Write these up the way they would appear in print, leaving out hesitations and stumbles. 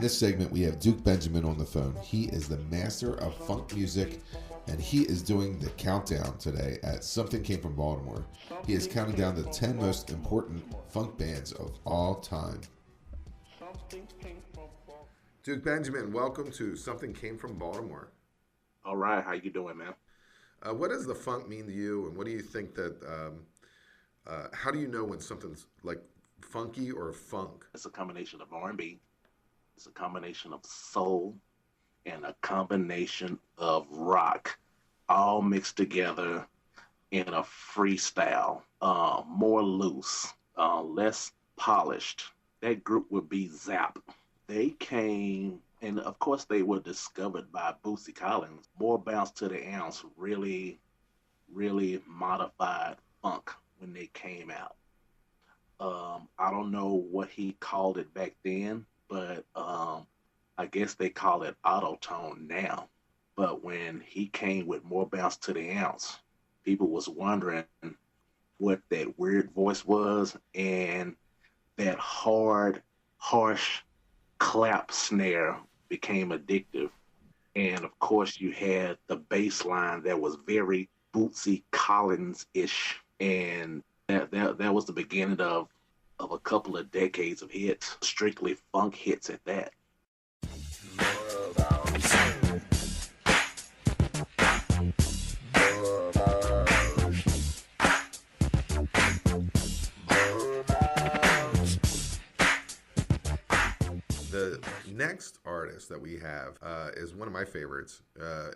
In this segment, we have Duke Benjamin on the phone. He is the master of funk music, and he is doing the countdown today at Something Came from Baltimore. He is counting down the 10 most important funk bands of all time. Duke Benjamin, welcome to Something Came from Baltimore. All right, how you doing, man? What does the funk mean to you, and what do you think that, how do you know when something's like funky or funk? It's a combination of R&B, it's a combination of soul, and a combination of rock, all mixed together in a freestyle, more loose, less polished. That group would be Zap. They came, and of course they were discovered by Bootsy Collins. More bounce to the ounce, really, really modified funk when they came out. I don't know what he called it back then, but I guess they call it auto-tone now. But when he came with more bounce to the ounce, people was wondering what that weird voice was, and that hard, harsh clap snare became addictive. And of course you had the bass line that was very Bootsy Collins-ish, and that was the beginning of a couple of decades of hits, strictly funk hits at that. The next artist that we have is one of my favorites,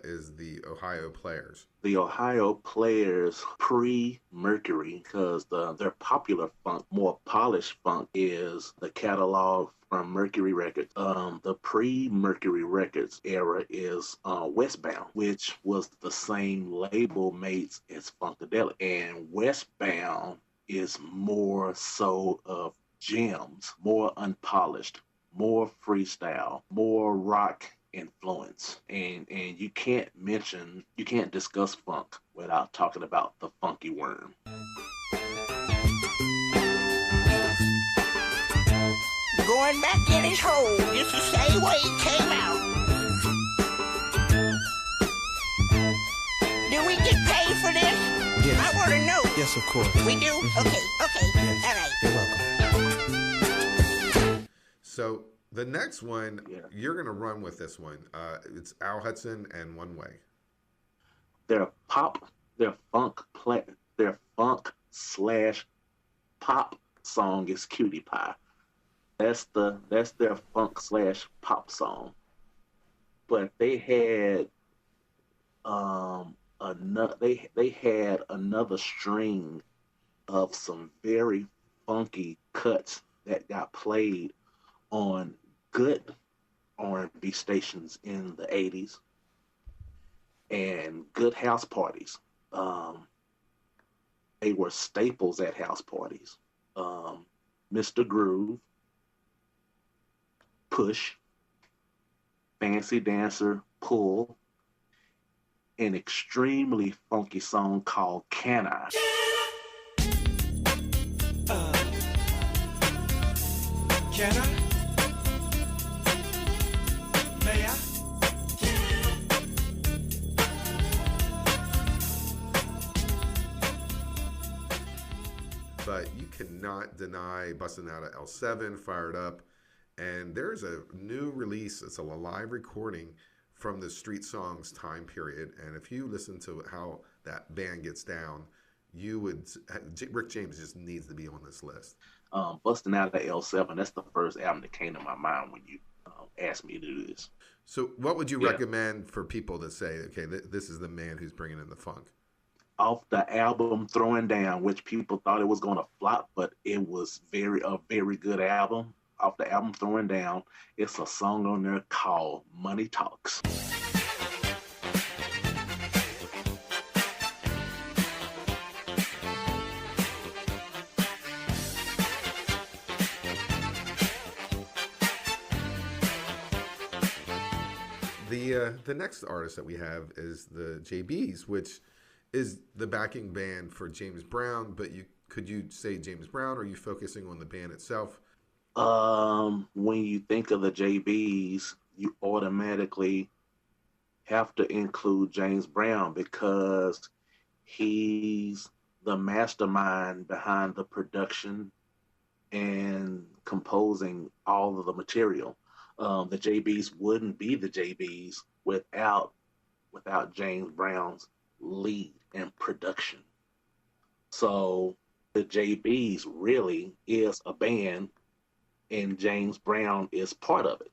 is the Ohio Players. The Ohio Players pre-Mercury, because their popular funk, more polished funk, is the catalog from Mercury Records. The pre-Mercury Records era is Westbound, which was the same label mates as Funkadelic. And Westbound is more so of gems, more unpolished, more freestyle, more rock influence. And you can't discuss funk without talking about the Funky Worm. Going back in his hole just the same way he came out. Do we get paid for this? Yes. I want to know. Yes, of course. We do? Okay. Yes. All right. You're welcome. So the next one, Yeah. you're going to run with this one. It's Al Hudson and One Way. Their funk slash pop song is Cutie Pie. That's their funk slash pop song. But they had another string of some very funky cuts that got played on good R&B stations in the 80s and good house parties. They were staples at house parties. Mr. Groove, Push, Fancy Dancer, Pull, an extremely funky song called Can I? Can I? May I? But you cannot deny busting out of L7, Fired Up. And there's a new release. It's a live recording from the Street Songs time period. And if you listen to how that band gets down, you would, Rick James just needs to be on this list. Busting Out of L7, that's the first album that came to my mind when you asked me to do this. So what would you recommend for people to say, okay, this is the man who's bringing in the funk? Off the album Throwing Down, which people thought it was going to flop, but it was a very good album. Off the album Throwing Down, it's a song on there called Money Talks. The next artist that we have is the JBs, which is the backing band for James Brown. But could you say James Brown, or are you focusing on the band itself? When you think of the JBs, you automatically have to include James Brown because he's the mastermind behind the production and composing all of the material. The JBs wouldn't be the JBs without James Brown's lead and production. So the JBs really is a band, and James Brown is part of it.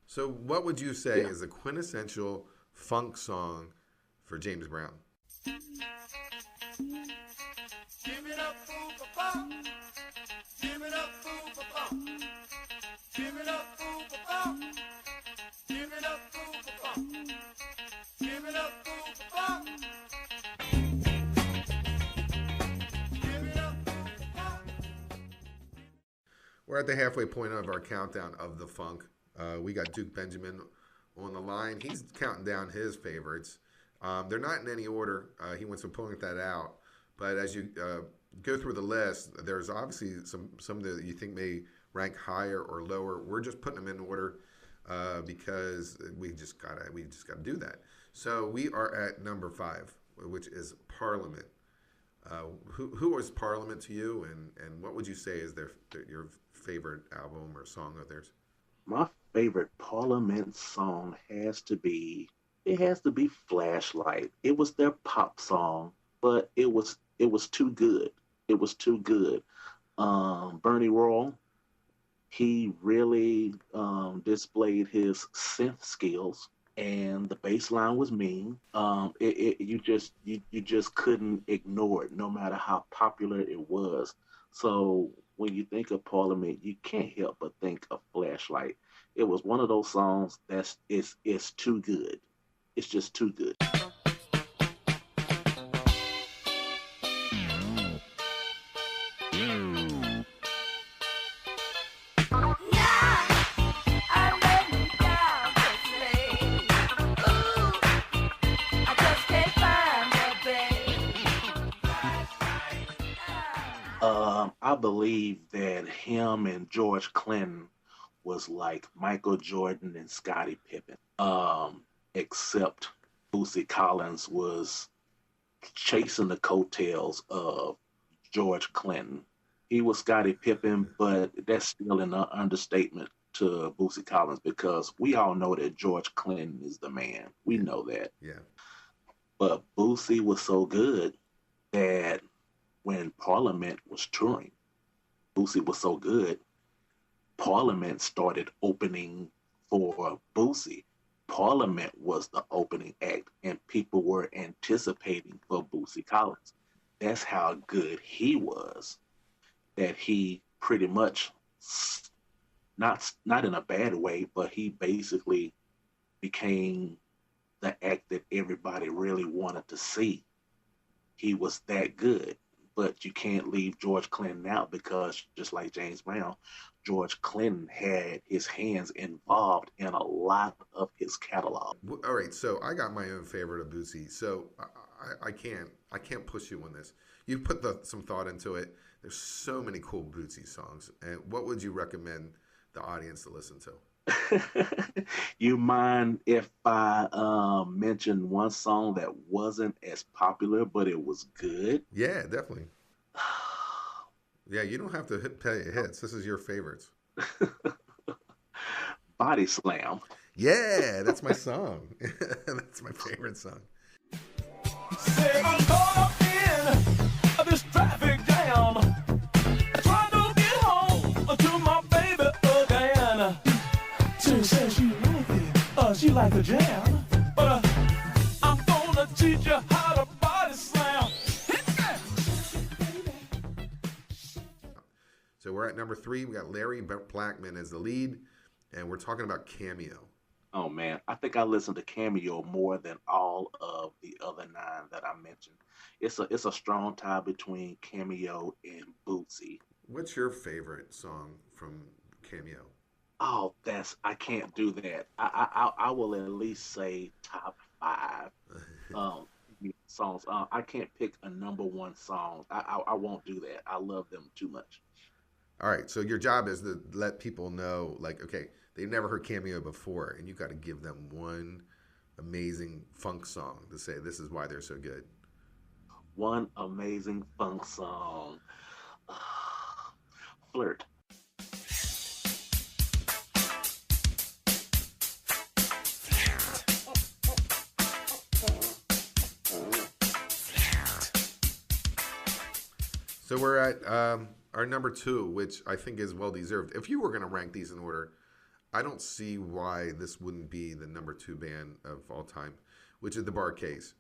So, what would you say Yeah. is the quintessential funk song for James Brown? Give it up, fool for fun. Give it up, fool for fun. Give it up, fool for fun. Give it up, fool for fun. Give it up, fool for fun. Give it up, fool for fun. We're at the halfway point of our countdown of the funk. We got Duke Benjamin on the line. He's counting down his favorites. They're not in any order. He wants to point that out. But as you go through the list, there's obviously some that you think may rank higher or lower. We're just putting them in order because we just gotta do that. So we are at number 5, which is Parliament. Who is Parliament to you, and what would you say is your favorite album or song of theirs? My favorite Parliament song has to be Flashlight. It was their pop song, but it was too good. It was too good. Bernie Royal, he really displayed his synth skills, and the bass line was mean. You just couldn't ignore it, no matter how popular it was. So when you think of Parliament, you can't help but think of Flashlight. It was one of those songs it's too good. It's just too good. I believe that him and George Clinton was like Michael Jordan and Scottie Pippen, except Bootsy Collins was chasing the coattails of George Clinton. He was Scottie Pippen, but that's still an understatement to Bootsy Collins because we all know that George Clinton is the man. We Yeah, know that. yeah. But Bootsy was so good that when Parliament was touring, Bootsy was so good, Parliament started opening for Bootsy. Parliament was the opening act, and people were anticipating for Bootsy Collins. That's how good he was. That he pretty much, not in a bad way, but he basically became the act that everybody really wanted to see. He was that good. But you can't leave George Clinton out because, just like James Brown, George Clinton had his hands involved in a lot of his catalog. All right, so I got my own favorite of Bootsy. So I can't push you on this. You put some thought into it. There's so many cool Bootsy songs. And what would you recommend the audience to listen to? You mind if I mention one song that wasn't as popular, but it was good? Yeah, definitely. Yeah, you don't have to play hits. This is your favorites. Body Slam. Yeah, that's my song. That's my favorite song. Say I'm caught up in this traffic jam. Trying to get home to my baby again. She says she like it, she like the jam. But I'm gonna teach you how to body slam. So we're at number 3. We got Larry Blackman as the lead, and we're talking about Cameo. Oh man, I think I listened to Cameo more than all of the other 9 that I mentioned. It's a strong tie between Cameo and Bootsy. What's your favorite song from Cameo? Oh, I can't do that. I will at least say top 5 um songs. I can't pick a number 1 song. I won't do that. I love them too much. All right, so your job is to let people know, like, okay, they never heard Cameo before, and you got to give them one amazing funk song to say this is why they're so good. One amazing funk song. Flirt. So we're at our number 2, which I think is well deserved. If you were going to rank these in order, I don't see why this wouldn't be the number 2 band of all time, which is the Bar-Kays.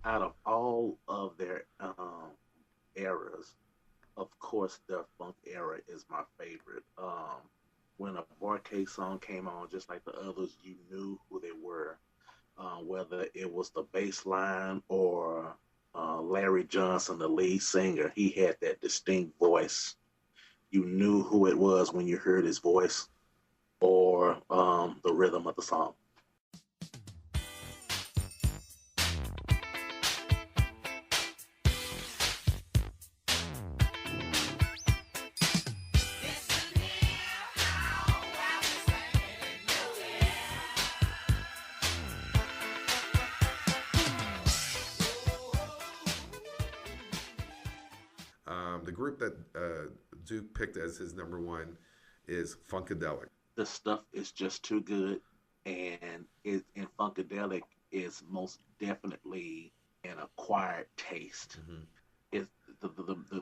Out of all of their eras, of course, their funk era is my favorite. When a Bar-Kays song came on, just like the others, you knew who they were, whether it was the bass line or Larry Johnson, the lead singer. He had that distinct voice. You knew who it was when you heard his voice or the rhythm of the song. The group that Duke picked as his number 1 is Funkadelic. The stuff is just too good, and Funkadelic is most definitely an acquired taste. Mm-hmm.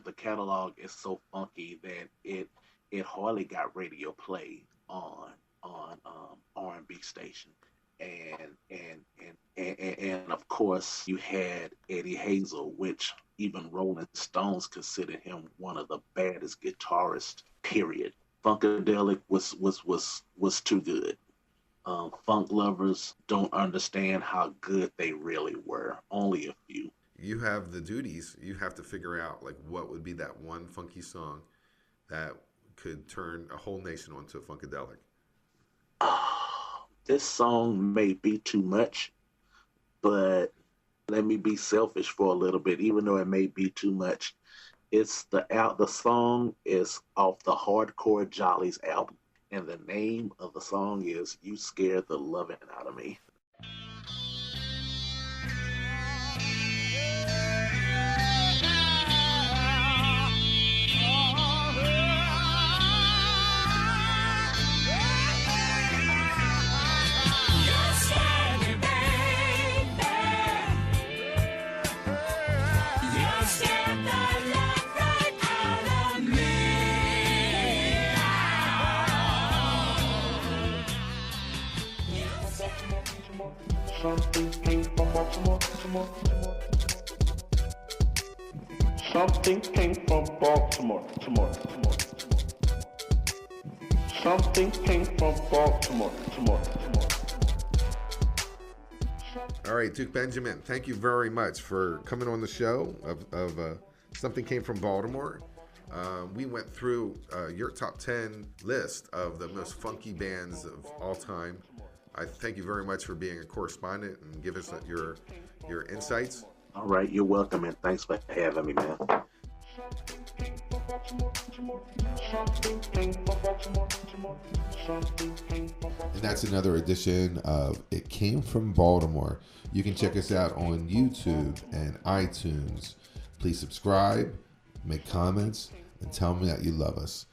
The catalog is so funky that it hardly got radio play on R&B station, and of course you had Eddie Hazel, which even Rolling Stones considered him one of the baddest guitarists. Period. Funkadelic was too good. Funk lovers don't understand how good they really were. Only a few. You have the duties. You have to figure out like what would be that one funky song that could turn a whole nation onto a Funkadelic. This song may be too much, but let me be selfish for a little bit, even though it may be too much. It's the song is off the Hardcore Jollies album, and the name of the song is "You Scared the Lovin' Out of Me." Something came from Baltimore, Baltimore. Something came from Baltimore, Baltimore, Baltimore. Something came from Baltimore, Baltimore, Baltimore. All right, Duke Benjamin, thank you very much for coming on the show of Something Came from Baltimore. We went through your top 10 list of the most funky bands of all time. I thank you very much for being a correspondent and give us your insights. All right, you're welcome, and thanks for having me, man. And that's another edition of It Came from Baltimore. You can check us out on YouTube and iTunes. Please subscribe, make comments, and tell me that you love us.